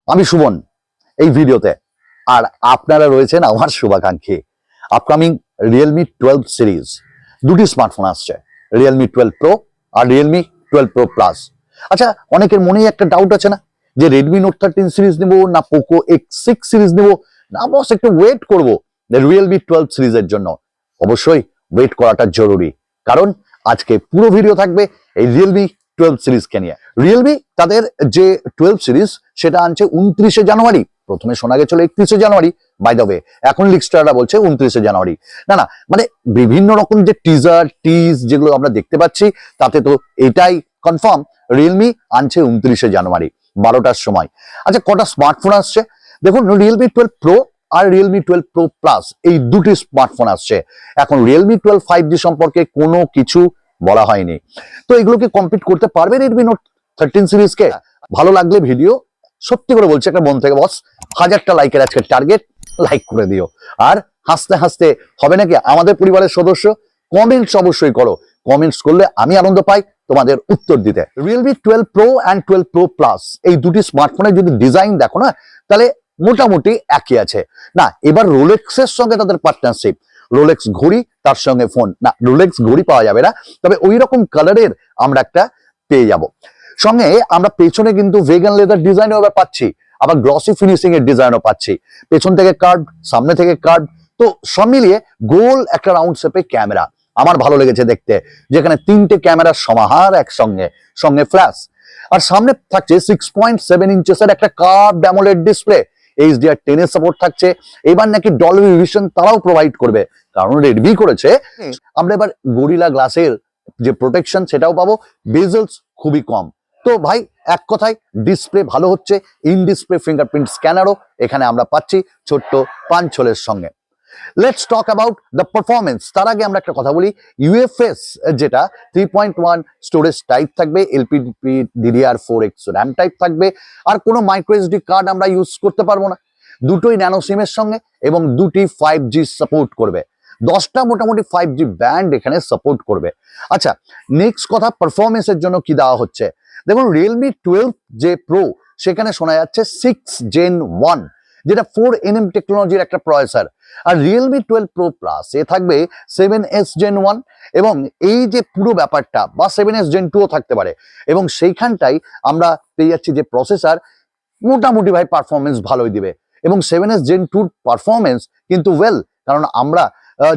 আমি সুমন এই ভিডিওতে, আর আপনারা রয়েছেন আমার শুভাকাঙ্ক্ষী। আপকামিং রিয়েলমি 12 সিরিজ দুটি স্মার্টফোন আসছে, রিয়েলমি 12 প্রো আর রিয়েলমি 12 প্রো প্লাস। আচ্ছা, অনেকের মনেই একটা ডাউট আছে না যে রেডমি নোট 13 সিরিজ নেব না পোকো X6 সিরিজ নেব, না বস একটু ওয়েট করব রিয়েলমি 12 সিরিজের জন্য। অবশ্যই ওয়েট করাটা জরুরি, কারণ আজকে পুরো ভিডিও থাকবে এই রিয়েলমি 12 সিরিজকে নিয়ে। রিয়েলমি তাদের যে 12 সিরিজ সেটা আনছে 29শে জানুয়ারি। প্রথমে শোনা গেছিল 31শে জানুয়ারি, বাই দ্য ওয়ে এখন লিকস্টাররা বলছে 29শে জানুয়ারি। না না, মানে বিভিন্ন রকম যে টিজার টিজ যেগুলো আমরা দেখতে পাচ্ছি তাতে তো এটাই কনফার্ম রিয়েলমি আনছে 29শে জানুয়ারি 12টার সময়। আচ্ছা, কটা স্মার্টফোন আসছে দেখুন, রিয়েলমি 12 প্রো আর রিয়েলমি 12 প্রো প্লাস এই দুটি স্মার্টফোন আসছে। এখন রিয়েলমি 12 5G সম্পর্কে কোনো কিছু বলা হয়নি, তো এগুলোকে কমপ্লিট করতে পারবে রেডমি নোট 13 সিরিজকে? ভালো লাগলে ভিডিও, সত্যি করে বলছি একটা মন থেকে বস, 1000টা লাইকের আজকে টার্গেট, লাইক করে দিও। আর হাসতে হাসতে হবে নাকি আমাদের পরিবারের সদস্য, কমেন্টস অবশ্যই করো। কমেন্টস করলে আমি আনন্দ পাই তোমাদের উত্তর দিতে। Realme 12 pro and 12 pro plus এই দুটি স্মার্টফোনের যদি ডিজাইন দেখো না, তাহলে মোটামুটি একই আছে। না, এবার রোলেক্সের সঙ্গে তাদের পার্টনারশিপ, রোলেক্স ঘড়ি তার সঙ্গে ফোন, না রোলেক্স ঘড়ি পাওয়া যাবে না, তবে ওই রকম কালারের আমরা একটা পেয়ে যাব। সঙ্গে আমরা পেছনে কিন্তু ভেগান লেদার ডিজাইনও এবার পাচ্ছি, আবার গ্লসি ফিনিশিং এর ডিজাইনও পাচ্ছি। পেছন থেকে কার্ভ, সামনে থেকে কার্ভ, তো সব মিলিয়ে গোল একটা রাউন্ড শেপে ক্যামেরা আমার ভালো লেগেছে দেখতে, যেখানে 3টে ক্যামেরার সমাহার একসঙ্গে, সঙ্গে ফ্ল্যাশ। আর সামনে থাকছে 6.7 ইঞ্চেসের একটা কার্ভড অ্যামোলেড ডিসপ্লে, HDR10 এর সাপোর্ট থাকছে। এবার নাকি ডলবি ভিশন তারাও প্রোভাইড করবে, কারণ রেডমি করেছে। আমরা এবার গরিলা গ্লাসের যে প্রোটেকশন সেটাও পাবো, বেজেলস খুবই কম। তো ভাই এক কথায় ডিসপ্লে ভালো হচ্ছে, ইন ডিসপ্লে ফিঙ্গারপ্রিন্ট স্ক্যানারও এখানে আমরা পাচ্ছি ছোট্ট পাঞ্চলের সঙ্গে। Let's talk about the performance. তার আগে আমরা একটা কথা বলি, ইউএফএস যেটা 3.1 স্টোরেজ টাইপ থাকবে, এলপিডিপি DDR4X র্যাম টাইপ থাকবে, আর কোনো মাইক্রো এসডি কার্ড আমরা ইউজ করতে পারবো না। দুটোই ন্যানো সিমের সঙ্গে, এবং দুটি 5G সাপোর্ট করবে। 10টা মোটামুটি 5G ব্যান্ড এখানে সাপোর্ট করবে। আচ্ছা, নেক্সট কথা, পারফরমেন্সের জন্য কি দেওয়া হচ্ছে দেখুন। রিয়েলমি 12 যে প্রো সেখানে শোনা যাচ্ছে 6 Gen 1, যেটা 4nm টেকনোলজির একটা প্রসেসর। আর রিয়েলমি 12 প্রো প্লাস এ থাকবে 7S Gen 1, এবং এই যে পুরো ব্যাপারটা, বা 7S Gen 2ও থাকতে পারে, এবং সেইখানটাই আমরা পেয়ে যাচ্ছি যে প্রসেসর মোটামুটি ভাই পারফরমেন্স ভালোই দিবে। এবং 7S Gen 2 পারফরমেন্স কিন্তু ওয়েল, কারণ আমরা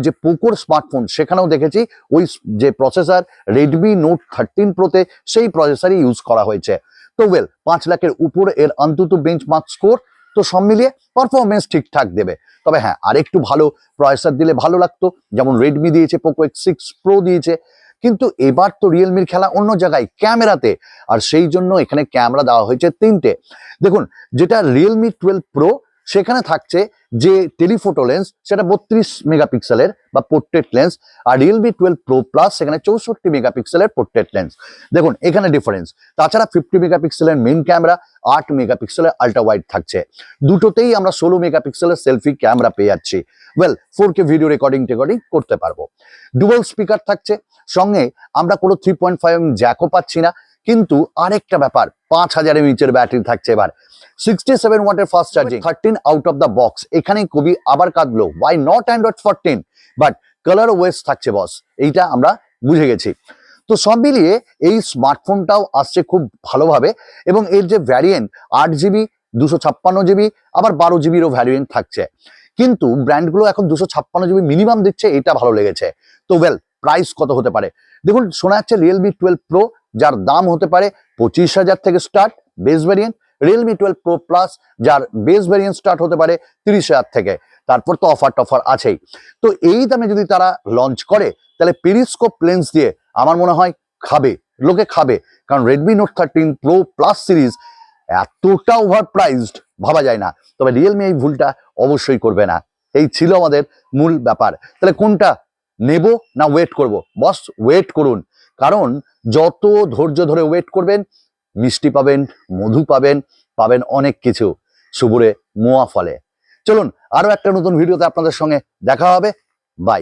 যে পোকোর স্মার্টফোন সেখানেও দেখেছি ওই যে প্রসেসর রেডমি নোট 13 প্রোতে সেই প্রসেসরই ইউজ করা হয়েছে। তো ওয়েল, 5 লাখের উপর এর অন্তত বেঞ্চমার্ক স্কোর, তো সব মিলিয়ে পারফরমেন্স ঠিকঠাক দেবে। তবে হ্যাঁ, আরেকটু ভালো প্রসেসর দিলে ভালো লাগতো, যেমন রেডমি দিয়েছে, পোকো X6 প্রো দিয়েছে। কিন্তু এবার তো রিয়েলমির খেলা অন্য জায়গায়, ক্যামেরাতে, আর সেই জন্য এখানে ক্যামেরা দেওয়া হয়েছে 3টে। দেখুন, যেটা রিয়েলমি 12 প্রো সেখানে থাকছে যে টেলিফোটো লেন্স, সেটা 32 মেগাপিক্সেলের বা পোর্ট্রেট লেন্স, আর রিয়েলমি 12 প্রো প্লাস সেখানে 64 মেগাপিক্সেলের পোর্ট্রেট লেন্স। দেখুন এখানে ডিফারেন্স। তাছাড়া 50 মেগাপিক্সেলের মেইন ক্যামেরা, 8 মেগাপিক্সেলের আল্ট্রা ওয়াইড থাকছে। দুটোতেই আমরা 16 মেগাপিক্সেলের সেলফি ক্যামেরা পেয়ে যাচ্ছি। ওয়েল, 4K ভিডিও রেকর্ডিং করতে পারবো। ডুয়াল স্পিকার থাকছে, সঙ্গে আমরা কোনো 3.5mm জ্যাকও পাচ্ছি না। কিন্তু আরেকটা ব্যাপার, 5000 mAh ব্যাটারি থাকছে এবার, 67 ওয়াটের fast charging, 13 out of the box. এখানেই কবি আবার কাঁদলো, why not Android 14, but colour OS থাকছে বস, এইটা আমরা বুঝে গেছি। তো সব মিলিয়ে এই স্মার্টফোনটাও আসছে খুব ভালোভাবে, এবং এর যে ভ্যারিয়েন্ট 8GB, 256GB, আবার 12GBরও ভ্যারিয়েন্ট থাকছে। কিন্তু ব্র্যান্ডগুলো এখন 256GB মিনিমাম দিচ্ছে, এটা ভালো লেগেছে। তো ওয়েল, প্রাইস কত হতে পারে দেখুন, শোনা যাচ্ছে রিয়েলমি 12 প্রো যার দাম হতে পারে 25,000 থেকে start base variant, Realme 12 pro plus যার বেস ভ্যারিয়েন্ট স্টার্ট হতে পারে 30,000 থেকে। তারপর তো অফার টফার আছেই। তো এই দামে যদি তারা লঞ্চ করে, তাহলে পেরিস্কোপ লেন্স দিয়ে আমার মনে হয় খাবে, লোকে খাবে। কারণ Redmi note 13 pro plus series এতটা ওভার প্রাইসড ভাবা যায় না। তবে রিয়েলমি এই ভুলটা অবশ্যই করবে না। এই ছিল আমাদের মূল ব্যাপার। তাহলে কোনটা নেব না ওয়েট করব? বস ওয়েট করুন, কারণ যত ধৈর্য ধরে ওয়েট করবেন, মিষ্টি পাবেন, মধু পাবেন, পাবেন অনেক কিছু, সুবুরে মোয়া ফলে। চলুন আরো একটা নতুন ভিডিওতে আপনাদের সঙ্গে দেখা হবে। বাই।